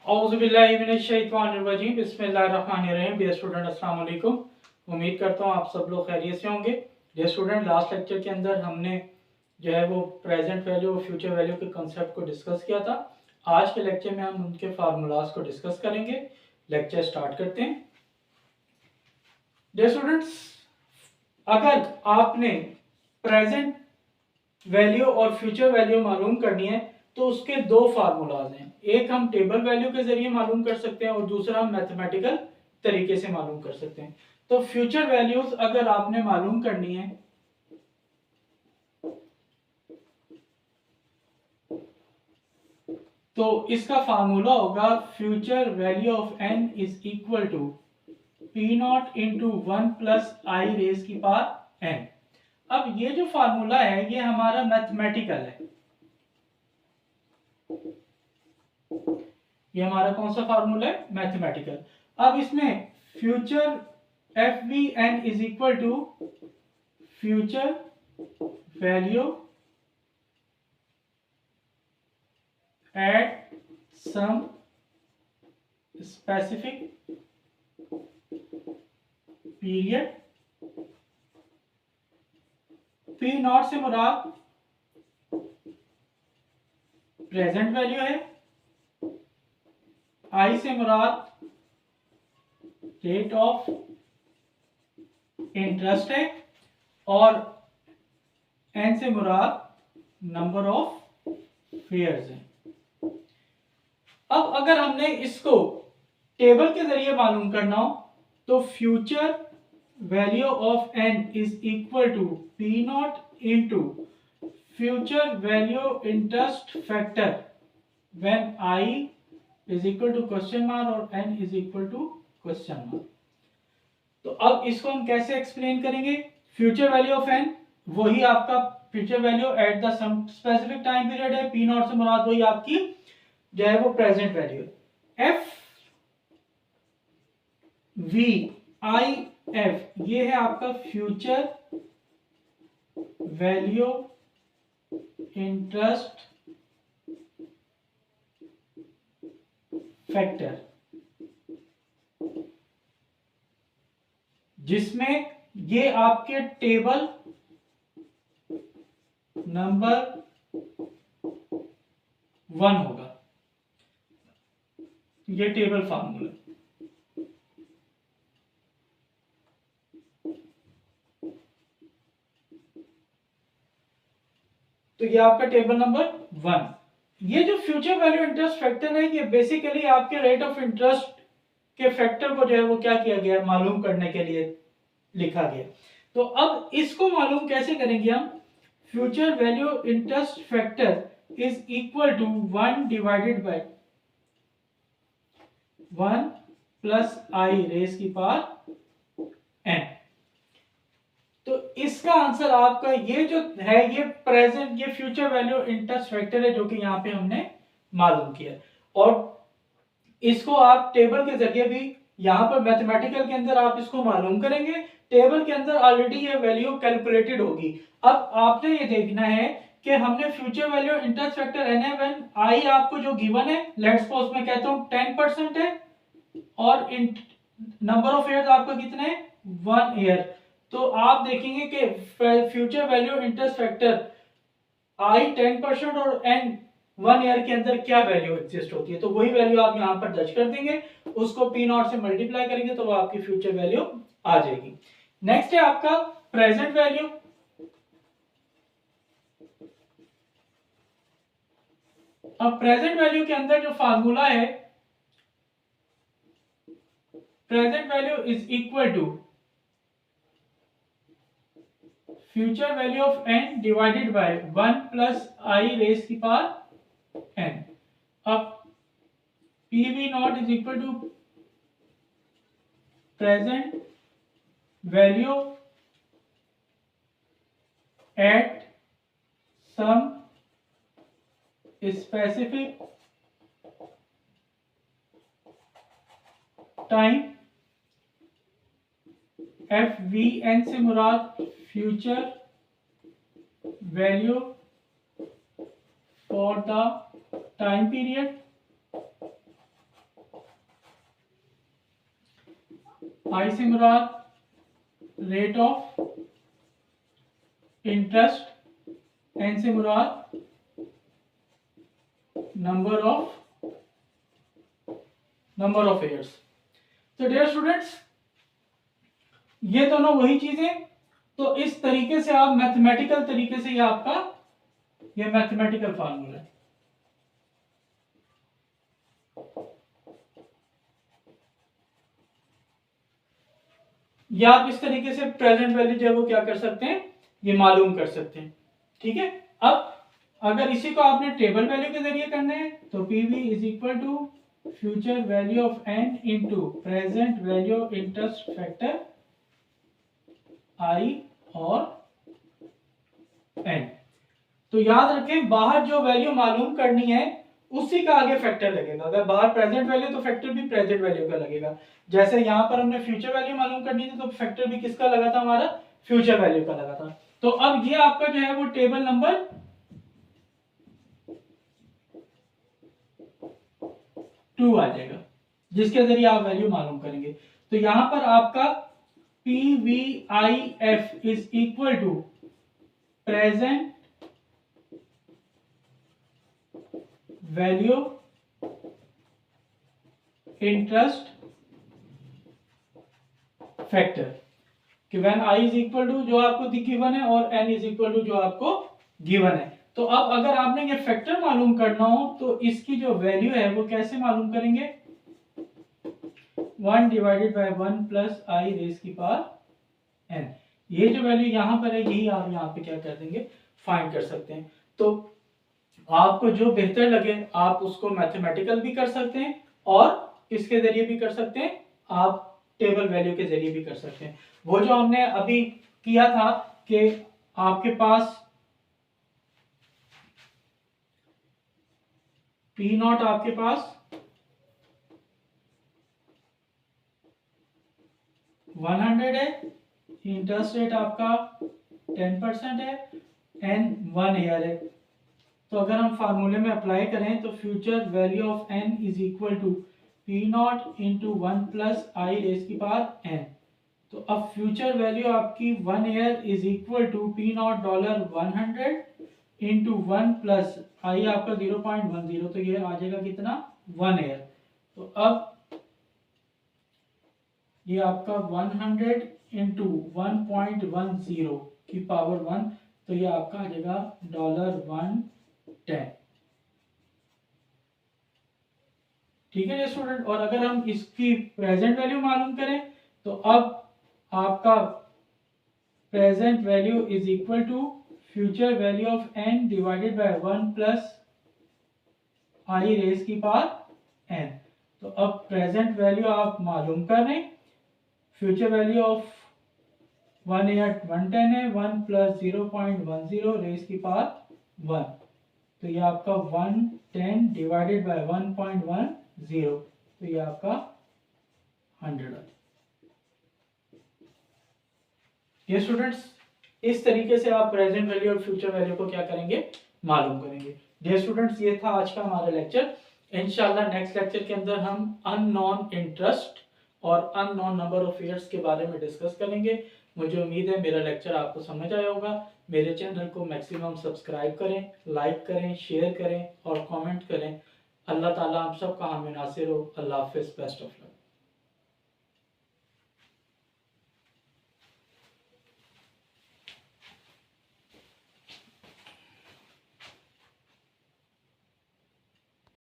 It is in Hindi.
औज़ुबिल्लाहिमिनश्शैतानिर्रजीम बिस्मिल्लाहिर्रहमानिर्रहीम। डियर स्टूडेंट अस्सलाम वालेकुम। उम्मीद करता हूँ आप सब लोग खैरियत से होंगे। डियर स्टूडेंट, लास्ट लेक्चर के अंदर हमने जो है वो प्रेजेंट वैल्यू और फ्यूचर वैल्यू के कंसेप्ट को डिस्कस किया था। आज के लेक्चर में हम उनके फार्मूलाज को डिस्कस करेंगे। लेक्चर स्टार्ट करते हैं। डियर स्टूडेंट्स, अगर आपने प्रेजेंट वैल्यू और फ्यूचर वैल्यू मालूम करनी है तो उसके दो फार्मूलाज हैं। एक हम टेबल वैल्यू के जरिए मालूम कर सकते हैं और दूसरा हम मैथमेटिकल तरीके से मालूम कर सकते हैं। तो फ्यूचर वैल्यूज अगर आपने मालूम करनी है तो इसका फार्मूला होगा future value of n is equal to P not into 1 plus I raise की पावर n। अब ये जो फार्मूला है ये हमारा मैथमेटिकल है। ये हमारा कौन सा फार्मूला है? मैथमेटिकल। अब इसमें future F V N is equal to future value at some specific period. P not से मुराद प्रेजेंट वैल्यू है, आई से मुराद रेट ऑफ इंटरेस्ट है और एन से मुराद नंबर ऑफ फेयर्स है। अब अगर हमने इसको टेबल के जरिए मालूम करना हो तो future value of N is equal to P not into future value interest factor when I is equal to question mark और N is equal to question mark. तो अब इसको हम कैसे एक्सप्लेन करेंगे? फ्यूचर वैल्यू ऑफ एन वही आपका future value at the some specific time period है। पी नॉट से मुराद वही आपकी जो है वो प्रेजेंट वैल्यू है। एफ वी आई एफ ये है आपका फ्यूचर वैल्यू इंटरेस्ट फैक्टर, जिसमें ये आपके टेबल नंबर 1 होगा। ये टेबल फार्मूला। तो ये आपका टेबल नंबर 1। ये जो फ्यूचर वैल्यू इंटरेस्ट फैक्टर है ये बेसिकली आपके रेट ऑफ इंटरेस्ट के फैक्टर को जो है वो क्या किया गया मालूम करने के लिए लिखा गया। तो अब इसको मालूम कैसे करेंगे हम? Future value interest factor is equal to 1 divided by 1 plus I raise की पावर n। तो इसका आंसर आपका ये जो है ये प्रेजेंट ये फ्यूचर वैल्यू इंटरेस्ट फैक्टर है जो कि यहाँ पे हमने मालूम किया। और इसको आप टेबल के जरिए भी यहाँ पर मैथमेटिकल के अंदर आप इसको मालूम करेंगे। टेबल के अंदर ऑलरेडी ये वैल्यू कैलकुलेटेड होगी। अब आपने ये देखना है कि हमने future value interest factor N है व्हेन आई आपको जो गिवन है, लेट्स सपोज मैं कहता हूँ 10% है और नंबर ऑफ ईयर्स आपका कितने हैं? 1 ईयर। तो आप देखेंगे कि फ्यूचर वैल्यू इंटरेस्ट फैक्टर आई 10% और एन 1 ईयर के अंदर क्या वैल्यू एग्जिस्ट होती है। तो वही वैल्यू आप यहाँ पर दर्ज कर देंगे, उसको पी नॉट से मल्टीप्लाई करेंगे तो वो आपकी फ्यूचर वैल्यू आ जाएगी। नेक्स्ट है आपका प्रेजेंट वैल्यू। अब प्रेजेंट वैल्यू के अंदर जो फार्मूला है, present value is equal to future value of n divided by 1 plus I raise की पावर n। अब P V naught is equal to present value at some specific time. F V N से मुराद future value for the time period I से मुराद रेट ऑफ इंटरेस्ट, एन से मुराद नंबर ऑफ ईयर्स। तो डियर स्टूडेंट्स, ये दोनों वही चीजें, तो इस तरीके से आप मैथमेटिकल तरीके से, ये आपका ये मैथमेटिकल फार्मूला है। या आप इस तरीके से प्रेजेंट वैल्यू जो है वो क्या कर सकते हैं, ये मालूम कर सकते हैं। ठीक है, अब अगर इसी को आपने टेबल वैल्यू के जरिए करना है तो PV is equal to future value of N into present value of interest factor I और एन। तो याद रखें, बाहर जो वैल्यू मालूम करनी है उसी का आगे फैक्टर लगेगा। अगर बाहर प्रेजेंट वैल्यू तो फैक्टर भी प्रेजेंट वैल्यू का लगेगा। जैसे यहां पर हमने फ्यूचर वैल्यू मालूम करनी थी तो फैक्टर भी किसका लगा था, हमारा फ्यूचर वैल्यू का लगा था। तो अब ये आपका जो है वो टेबल नंबर 2 आ जाएगा, जिसके जरिए आप वैल्यू मालूम करेंगे। तो यहां पर आपका PVIF is equal to present value interest factor कि when i is equal to जो आपको गिवन है और n इज इक्वल टू जो आपको गिवन है। तो अब अगर आपने ये फैक्टर मालूम करना हो तो इसकी जो वैल्यू है वो कैसे मालूम करेंगे, 1 divided by 1 plus I raise की पावर n। ये जो वैल्यू यहां पर है यही आप यहां पे क्या कर देंगे, फाइंड कर सकते हैं। तो आपको जो बेहतर लगे आप उसको मैथमेटिकल भी कर सकते हैं और किसके जरिए भी कर सकते हैं, आप टेबल वैल्यू के जरिए भी कर सकते हैं। वो जो हमने अभी किया था कि आपके पास पी नॉट आपके पास 100 है, इंटरेस्ट रेट आपका 10% है, एन 1 ईयर है। तो अगर हम फार्मूले में अप्लाई करें तो future value of N is equal to P not into 1 plus I raise की पावर एन। तो अब फ्यूचर वैल्यू आपकी 1 year is equal to P naught $100 into 1 plus i आपका 0.10, तो ये आ जाएगा कितना, 1 ईयर। तो अब ये आपका 100 इंटू 1.10 की पावर 1, तो ये आपका आ जाएगा $110। ठीक है स्टूडेंट, और अगर हम इसकी प्रेजेंट वैल्यू मालूम करें तो अब आपका present value is equal to future value of N divided by 1 plus I raise की पावर एन। तो अब प्रेजेंट वैल्यू आप मालूम कर रहे हैं, फ्यूचर वैल्यू ऑफ 1 ईयर 110 है, 1 प्लस 0.10 रेज की पावर 1, तो ये आपका 110 डिवाइडेड बाय 1.10, तो ये आपका 100। ये स्टूडेंट्स, इस तरीके से आप प्रेजेंट वैल्यू और फ्यूचर वैल्यू को क्या करेंगे, मालूम करेंगे। डियर स्टूडेंट्स, ये था आज का हमारा लेक्चर। इंशाल्लाह नेक्स्ट लेक्चर के अंदर हम अननोन इंटरेस्ट और अननोन नंबर ऑफ ईयर्स के बारे में डिस्कस करेंगे। मुझे उम्मीद है मेरा लेक्चर आपको समझ आया होगा। मेरे चैनल को मैक्सिमम सब्सक्राइब करें, लाइक करें, शेयर करें और कमेंट करें। अल्लाह ताला आप सबका हामी नासिर हो। अल्लाह हाफिज़, बेस्ट ऑफ लक।